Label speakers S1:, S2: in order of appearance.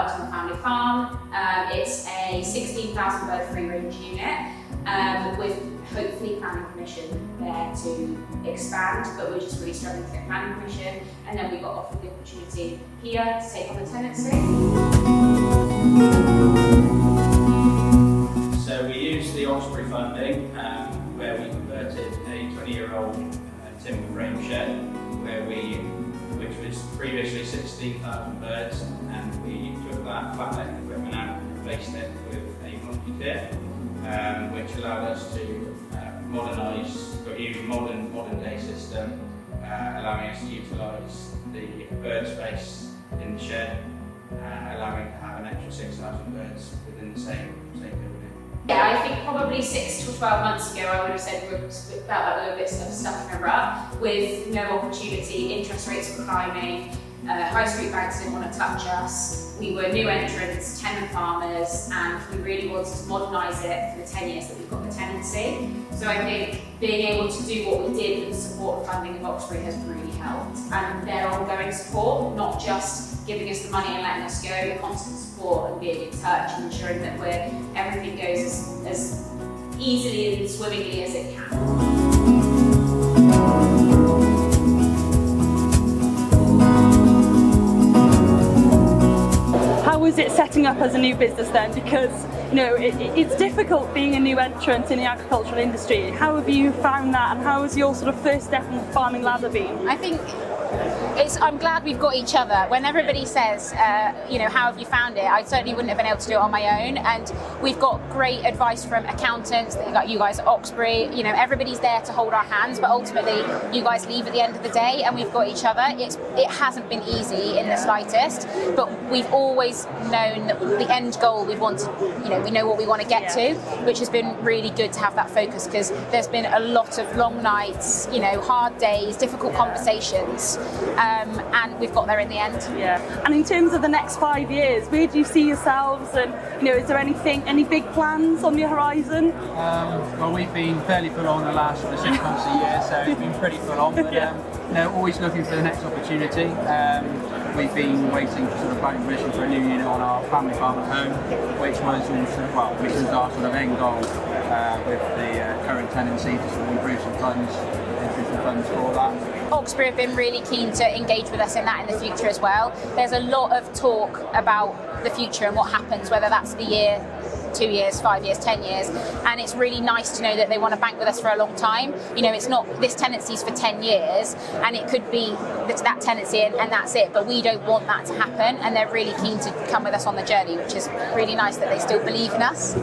S1: worked on the family farm. It's a 16,000 bird free range unit with hopefully planning permission there to expand, but we're just really struggling to get planning permission. And then we got offered the opportunity here to take on the tenancy.
S2: So we used the Oxbury funding where we converted a 20-year-old timber frame shed which was previously 16,000 birds, and we took that flatbed equipment out and replaced it with a multi-pit, which allowed us to modernise, or use a modern day system, allowing us to utilise the bird space in the shed, allowing to have an extra 6,000 birds within the same building.
S1: Yeah, I think probably 6 to 12 months ago I would have said we felt like we were a bit stuck in a rut with no opportunity, interest rates were climbing, high street banks didn't want to touch us, we were new entrants, tenant farmers, and we really wanted to modernise it for the 10 years that we've got the tenancy. So I think being able to do what we did with the support and funding of Oxbury has really helped, and their ongoing support, not just giving us the money and letting us go, the constant support and being in touch and ensuring that everything goes as easily and swimmingly as it can.
S3: How is it setting up as a new business then? Because it's difficult being a new entrant in the agricultural industry. How have you found that, and how has your sort of first step in the farming ladder been?
S4: I think I'm glad we've got each other. When everybody says, how have you found it? I certainly wouldn't have been able to do it on my own. And we've got great advice from accountants. That you guys at Oxbury. Everybody's there to hold our hands, but ultimately, you guys leave at the end of the day, and we've got each other. It hasn't been easy in the slightest, but we've always known that the end goal we want to, we know what we want to get to, which has been really good to have that focus, because there's been a lot of long nights, hard days, difficult conversations. And we've got there in the end.
S3: Yeah. And in terms of the next 5 years, where do you see yourselves? And is there any big plans on your horizon?
S5: Well, we've been fairly full on the last 6 months a year, so it's been pretty full on. But always looking for the next opportunity. We've been waiting for sort of planning permission for a new unit on our family farm at home, which was our sort of end goal with the current tenancy, to sort of improve some funds for that.
S4: Oxbury have been really keen to engage with us in that in the future as well. There's a lot of talk about the future and what happens, whether that's the year, 2 years, 5 years, 10 years, and it's really nice to know that they want to bank with us for a long time. It's not this tenancy's for 10 years and it could be that tenancy and that's it, but we don't want that to happen, and they're really keen to come with us on the journey, which is really nice that they still believe in us.